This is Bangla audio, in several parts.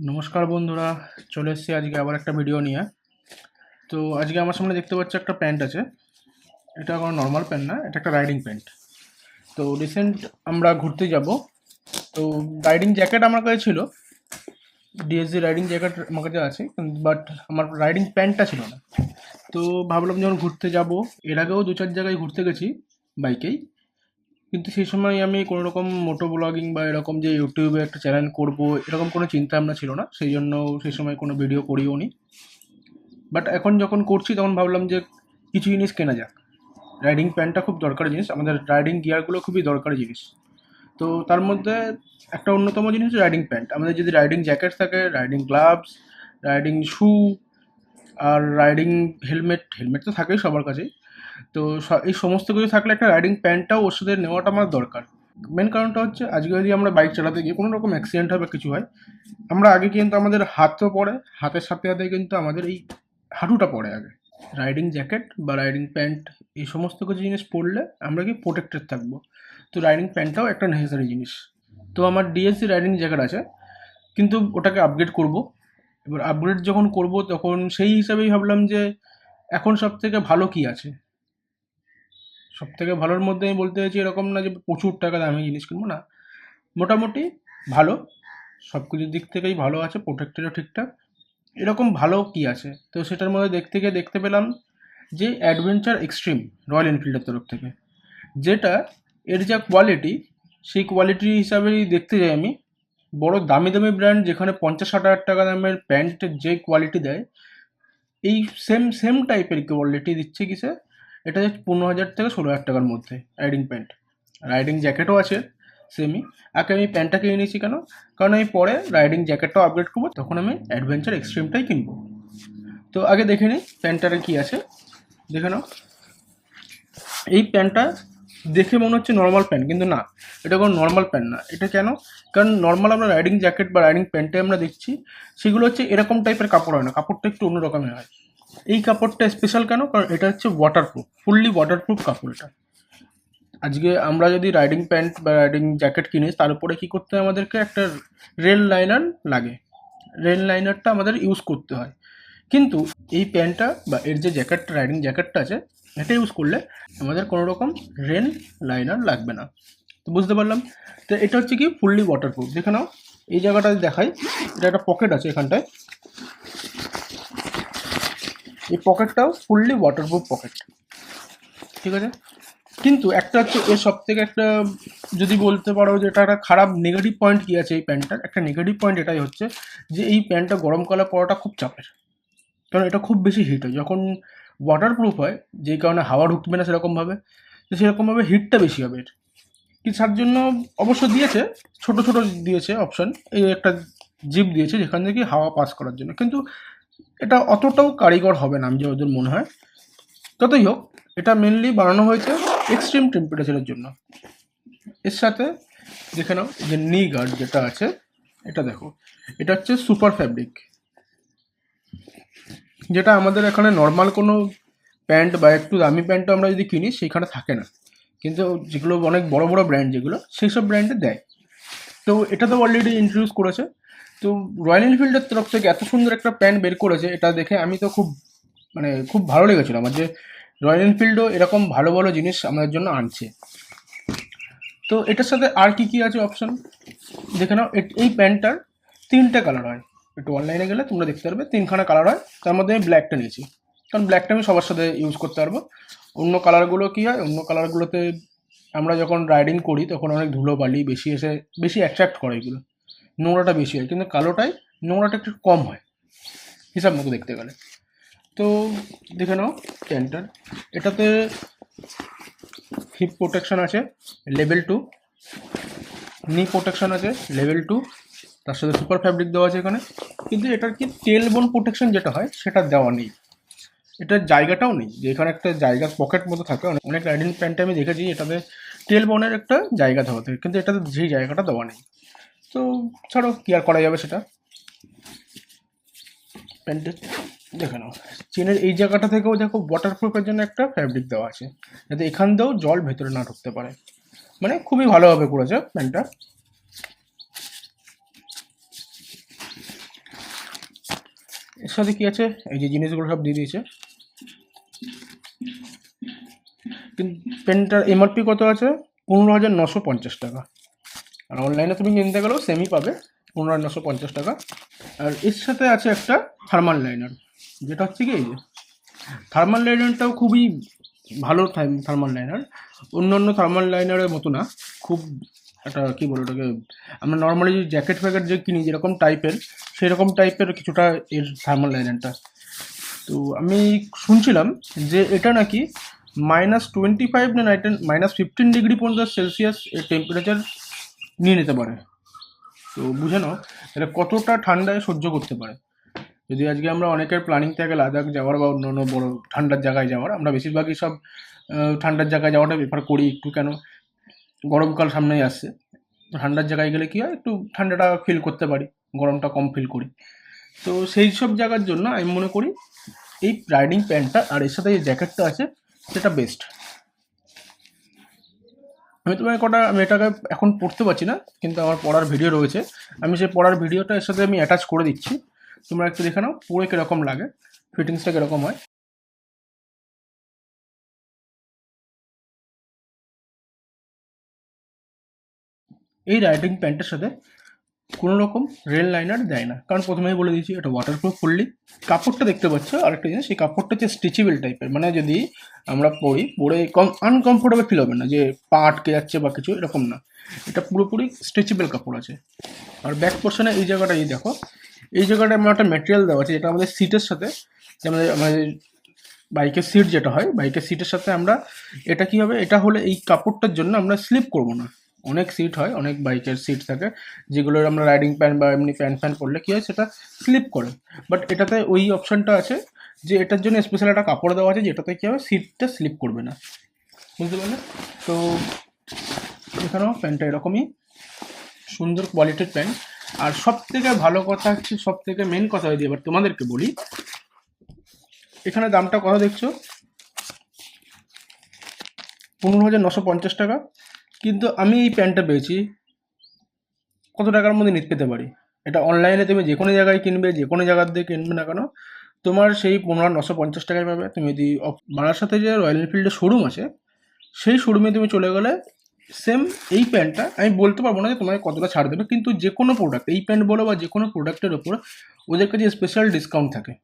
নমস্কার বন্ধুরা, চলে এসেছি আজকে আবার একটা ভিডিও নিয়ে। তো আজকে আমার সামনে দেখতে পাচ্ছি একটা প্যান্ট আছে। এটা কোনো নর্মাল প্যান্ট না, এটা একটা রাইডিং প্যান্ট। তো রিসেন্ট আমরা ঘুরতে যাব। তো রাইডিং জ্যাকেট আমার কাছে ছিল, ডিএসজি রাইডিং জ্যাকেট আমার কাছে আছে, বাট আমার রাইডিং প্যান্টটা ছিল না। তো ভাবলাম যখন ঘুরতে যাব, এর আগেও 2-4 জায়গায় ঘুরতে গেছি বাইকেই, কিন্তু সেই সময় আমি কোনো রকম মোটো ব্লগিং বা এরকম যে ইউটিউবে একটা চ্যানেল করব এরকম কোনো চিন্তা ভাবনা ছিল না, সেই জন্য সেই সময় কোনো ভিডিও করিও নি। বাট এখন যখন করছি তখন ভাবলাম যে কিছু জিনিস কেনা যাক। রাইডিং প্যান্টটা খুব দরকারি জিনিস, আমাদের রাইডিং গিয়ারগুলো খুবই দরকারি জিনিস। তো তার মধ্যে একটা অন্যতম জিনিস হচ্ছে রাইডিং প্যান্ট। আমাদের যদি রাইডিং জ্যাকেট থাকে, রাইডিং গ্লাভস, রাইডিং শু, আর রাইডিং হেলমেট, হেলমেট তো থাকেই সবার কাছেই। তো এই সমস্ত কিছু থাকলে একটা রাইডিং প্যান্টটাও ওর সাথে নেওয়াটা আমার দরকার। মেন কারণটা হচ্ছে আজকে যদি আমরা বাইক চালাতে গিয়ে কোনো রকম অ্যাক্সিডেন্ট হয় বা কিছু হয়, আমরা আগে কিন্তু আমাদের হাত তো পড়ে, হাতের সাথে সাথে কিন্তু আমাদের এই হাঁটুটা পড়ে আগে। রাইডিং জ্যাকেট বা রাইডিং প্যান্ট এই সমস্ত কিছু জিনিস পরলে আমরা কি প্রোটেক্টেড থাকবো। তো রাইডিং প্যান্টটাও একটা নেসেসারি জিনিস। তো আমার ডিএসসি রাইডিং জ্যাকেট আছে, কিন্তু ওটাকে আপগ্রেড করব। এবার আপগ্রেড যখন করব তখন সেই হিসাবেই ভাবলাম যে এখন সব থেকে ভালো কি আছে। সব থেকে ভালোর মধ্যে আমি বলতে চাইছি এরকম না যে প্রচুর টাকা দামি জিনিস কিনবো, না, মোটামুটি ভালো, সব কিছুর দিক থেকেই ভালো আছে, প্রোটেক্টেডও ঠিকঠাক। এরকম ভালো কি আছে, তো সেটার মধ্যে দেখতে গিয়ে দেখতে পেলাম যে অ্যাডভেঞ্চার এক্সট্রিম, রয়্যাল এনফিল্ডের তরফ থেকে, যেটা এর যা কোয়ালিটি, সেই কোয়ালিটি হিসাবেই দেখতে যাই আমি। বড় দামি দামি ব্র্যান্ড যেখানে 50-60 হাজার টাকা দামের প্যান্টের যে কোয়ালিটি দেয়, এই সেম সেম টাইপের কোয়ালিটি দিচ্ছে কিসে, এটা হচ্ছে 15,000 থেকে 16,000 টাকার মধ্যে রাইডিং প্যান্ট। রাইডিং জ্যাকেটও আছে সেমই। আগে আমি প্যান্টটা কিনে নিয়েছি কেন, কারণ আমি পরে রাইডিং জ্যাকেটটাও আপগ্রেড করবো, তখন আমি অ্যাডভেঞ্চার এক্সট্রিমটাই কিনবো। তো আগে দেখে নিই প্যান্টটারে কী আছে, দেখে নাও। এই প্যান্টটা দেখে মনে হচ্ছে নর্মাল প্যান্ট, কিন্তু না, এটা কোনো নর্মাল প্যান্ট না। এটা কেন? কারণ নর্মাল আমরা রাইডিং জ্যাকেট বা রাইডিং প্যান্টে আমরা দেখছি সেগুলো হচ্ছে এরকম টাইপের কাপড় হয় না, কাপড়টা একটু অন্য রকমের হয়। এই কাপড়টা স্পেশাল কেন? কারণ এটা হচ্ছে ওয়াটারপ্রুফ, ফুললি ওয়াটারপ্রুফ কাপড় এটা। আজকে আমরা যদি রাইডিং প্যান্ট বা রাইডিং জ্যাকেট কিনি, তার উপরে কী করতে হয়, আমাদেরকে একটা রেল লাইনার লাগে। রেল লাইনারটা আমাদের ইউজ করতে হয়, কিন্তু এই প্যান্টটা বা এর যে জ্যাকেটটা, রাইডিং জ্যাকেটটা আছে, এটা ইউজ করলে আমাদের কোনো রকম রেন লাইনার লাগবে না। তো বুঝতে পারলাম। তো এটা হচ্ছে কি ফুললি ওয়াটারপ্রুফ। দেখে নাও, এই জায়গাটা দেখাই, এটা একটা পকেট আছে এখানটায়, এই পকেটটাও ফুললি ওয়াটারপ্রুফ পকেট, ঠিক আছে। কিন্তু একটা হচ্ছে এর সব থেকে একটা, যদি বলতে পারো যে এটা একটা খারাপ নেগেটিভ পয়েন্ট কী আছে এই প্যান্টটার, একটা নেগেটিভ পয়েন্ট এটাই হচ্ছে যে এই প্যান্টটা গরমকালে পরাটা খুব চাপের। কারণ এটা খুব বেশি হিট হয় যখন ওয়াটারপ্রুফ হয়, যেই কারণে হাওয়া ঢুকবে না সেরকমভাবে, তো সেরকমভাবে হিটটা বেশি হবে এর। কিন্তু তার জন্য অবশ্য দিয়েছে, ছোট ছোট দিয়েছে অপশান, এই একটা জিপ দিয়েছে যেখান থেকে হাওয়া পাস করার জন্য, কিন্তু এটা অতটাও কারিগর হবে না আমি যতদূর মনে হয়। ততই হোক, এটা মেনলি বানানো হয়েছে এক্সট্রিম টেম্পারেচারের জন্য। এর সাথে দেখে নাও যে নি গার্ড যেটা আছে, এটা দেখো, এটা হচ্ছে সুপার ফ্যাব্রিক, যেটা আমাদের এখানে নর্মাল কোনো প্যান্ট বা একটু দামি প্যান্টও আমরা যদি কিনি সেখানে থাকে না, কিন্তু যেগুলো অনেক বড় বড় ব্র্যান্ড যেগুলো, সেই সব ব্র্যান্ডে দেয়। তো এটা তো অলরেডি ইন্ট্রোডিউস করেছে। তো রয়্যাল এনফিল্ডের তরফ থেকে এত সুন্দর একটা প্যান্ট বের করেছে, এটা দেখে আমি তো খুব, মানে খুব ভালো লেগেছিলো আমার, যে রয়্যাল এনফিল্ডও এরকম ভালো ভালো জিনিস আমাদের জন্য আনছে। তো এটার সাথে আর কি কি আছে অপশন, দেখে নাও। এই প্যান্টটার 3টে কালার হয়, একটু অনলাইনে গেলে তোমরা দেখতে পারবে 3খানা কালার হয়, তার মধ্যে আমি ব্ল্যাকটা নিয়েছি, কারণ ব্ল্যাকটা আমি সবার সাথে ইউজ করতে পারবো। অন্য কালারগুলো কী হয়, অন্য কালারগুলোতে আমরা যখন রাইডিং করি তখন অনেক ধুলো বালি বেশি এসে বেশি অ্যাট্রাক্ট করে, এগুলো নোংরাটা বেশি হয়, কিন্তু কালোটায় নোংরাটা একটু কম হয় হিসাব মতো দেখতে গেলে। তো দেখে নাও প্যান্টটার, এটাতে হিপ প্রোটেকশন আছে লেভেল 2, নি প্রোটেকশন আছে লেভেল 2, তার সাথে সুপার ফ্যাব্রিক দেওয়া আছে এখানে। কিন্তু এটার কি টেল বোন প্রোটেকশন যেটা হয় সেটা দেওয়া নেই, এটার জায়গাটাও নেই, যে এখানে একটা জায়গা পকেট মতো থাকে। অনেক অনেক রাইডিং প্যান্টে আমি দেখেছি এটাতে টেল বোনের একটা জায়গা দেওয়া থাকে, কিন্তু এটাতে সেই জায়গাটা দেওয়া নেই। তো ছাড়ো, কি আর করা যাবে সেটা। প্যান্টের দেখে নাও, চেনের এই জায়গাটা থেকেও দেখো ওয়াটারপ্রুফের জন্য একটা ফ্যাব্রিক দেওয়া আছে, যাতে এখান দিয়েও জল ভেতরে না ঢুকতে পারে। মানে খুবই ভালোভাবে করেছে প্যান্টটা। এর সাথে কি আছে, এই যে জিনিসগুলো সব দিয়ে দিয়েছে। কিন্তু পেনটার এমআরপি কত আছে? 15,950 টাকা। আর অনলাইনে তুমি কিনতে গেলেও সেমই পাবে, 15,950 টাকা। আর এর সাথে আছে একটা থার্মাল লাইনার, যেটা হচ্ছে কি এই যে থার্মাল লাইনারটাও খুবই ভালো থার্মাল লাইনার। অন্যান্য থার্মাল লাইনারের মতো না, খুব একটা কী বলে ওটাকে, আমরা নর্মালি জ্যাকেট ফ্যাকেট যে কিনি যেরকম টাইপের, সেরকম টাইপের কিছুটা এর থার্মাল লাইনারটা। তো আমি শুনছিলাম যে এটা নাকি -25 না -15 ডিগ্রি পর্যন্ত সেলসিয়াস এর টেম্পারেচার নিয়ে নিতে পারে। তো বুঝে নাও এটা কতটা ঠান্ডায় সহ্য করতে পারে। যদি আজকে আমরা অনেকের প্ল্যানিং থাকে লাদাখ যাওয়ার বা অন্য অন্য বড় ঠান্ডার জায়গায় যাওয়ার, আমরা বেশিরভাগই সব ঠান্ডার জায়গায় যাওয়াটা প্রেফার করি একটু, কেন গরমকাল সামনেই আসছে। ঠান্ডার জায়গায় গেলে কী হয়, একটু ঠান্ডাটা ফিল করতে পারি, গরমটা কম ফিল করি। তো সেই সব জায়গার জন্য আমি মনে করি এই রাইডিং প্যান্টটা আর এর সাথে যে জ্যাকেটটা আছে সেটা বেস্ট। আমি এটাকে এখন পড়তে পারছি না, কিন্তু আমার পড়ার ভিডিও রয়েছে, আমি সেই পড়ার ভিডিওটা এর সাথে আমি অ্যাটাচ করে দিচ্ছি, তোমরা একটু দেখে নাও পরে কীরকম লাগে, ফিটিংসটা কীরকম হয়। এই রাইডিং প্যান্টের সাথে কোনো রকম রেল লাইনার দেয় না, কারণ প্রথমেই বলে দিয়েছি এটা ওয়াটারপ্রুফ ফুললি। কাপড়টা দেখতে পাচ্ছ, আরেকটা জিনিস, এই কাপড়টা হচ্ছে স্ট্রেচেবল টাইপের, মানে যদি আমরা পরে আনকমফোর্টেবল ফিল হবে না, যে পা আটকে যাচ্ছে বা কিছু, এরকম না। এটা পুরোপুরি স্ট্রেচেবল কাপড় আছে। আর ব্যাক পোর্শনে এই জায়গাটা এই দেখো, এই জায়গাটা আমার একটা ম্যাটেরিয়াল দেওয়া আছে যেটা আমাদের সিটের সাথে, যে আমাদের বাইকের সিট যেটা হয়, বাইকের সিটের সাথে আমরা, এটা কি হবে, এটা হলে এই কাপড়টার জন্য আমরা স্লিপ করবো না। অনেক সিট হয়, অনেক বাইকের সিট থাকে যেগুলোর আমরা রাইডিং প্যান্ট বা এমনি প্যান্ট ফ্যান পরলে কী হয়, সেটা স্লিপ করে। বাট এটাতে ওই অপশানটা আছে যে এটার জন্য স্পেশাল একটা কাপড় দেওয়া আছে যেটাতে কী হবে, সিটটা স্লিপ করবে না, বুঝতে পারলে? তো এখানেও প্যান্টটা এরকমই সুন্দর কোয়ালিটির প্যান্ট। আর সব থেকে ভালো কথা হচ্ছে, সব থেকে মেন কথা যদি এবার তোমাদেরকে বলি, এখানে দামটা কত দেখছো, 15,950 টাকা। কিন্তু আমি এই প্যান্টটা পেয়েছি কত টাকার মধ্যে নিতে পেতে পারি। এটা অনলাইনে তুমি যে কোনো জায়গায় কিনবে, যে কোনো জায়গার দিয়ে কিনবে না কেন, তোমার সেই 15,950 টাকায় পাবে। তুমি যদি বারাসাতে যে রয়্যাল এনফিল্ডের শোরুম আছে, সেই শোরুমে তুমি চলে গেলে সেম এই প্যান্টটা, আমি বলতে পারবো না যে তোমাকে কতটা ছাড় দেবে, কিন্তু যে কোনো প্রোডাক্ট, এই প্যান্ট বলো বা যে কোনো প্রোডাক্টের ওপর ওদের কাছে স্পেশাল ডিসকাউন্ট থাকে।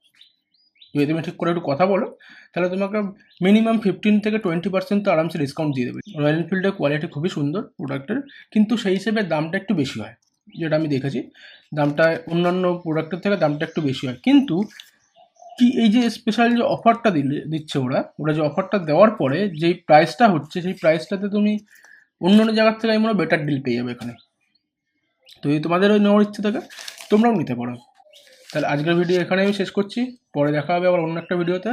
যদি তুমি ঠিক করে একটু কথা বলো, তাহলে তোমাকে মিনিমাম 15 থেকে 20% তো আরামসে ডিসকাউন্ট দিয়ে দেবে। রয়্যাল এনফিল্ডের কোয়ালিটি খুবই সুন্দর প্রোডাক্টের, কিন্তু সেই হিসেবে দামটা একটু বেশি হয়, যেটা আমি দেখেছি। দামটা অন্যান্য প্রোডাক্টের থেকে দামটা একটু বেশি হয়, কিন্তু কি এই যে স্পেশাল যে অফারটা দিচ্ছে ওরা যে অফারটা দেওয়ার পরে যেই প্রাইসটা হচ্ছে, সেই প্রাইসটাতে তুমি অন্যান্য জায়গার থেকে আমি মনে হয় বেটার ডিল পেয়ে যাবে এখানে। তো যদি তোমাদের ওই নেওয়ার ইচ্ছে থাকে তোমরাও নিতে পারো। তাহলে আজকের ভিডিও এখানে আমি শেষ করছি, পরে দেখা হবে আবার অন্য একটা ভিডিওতে।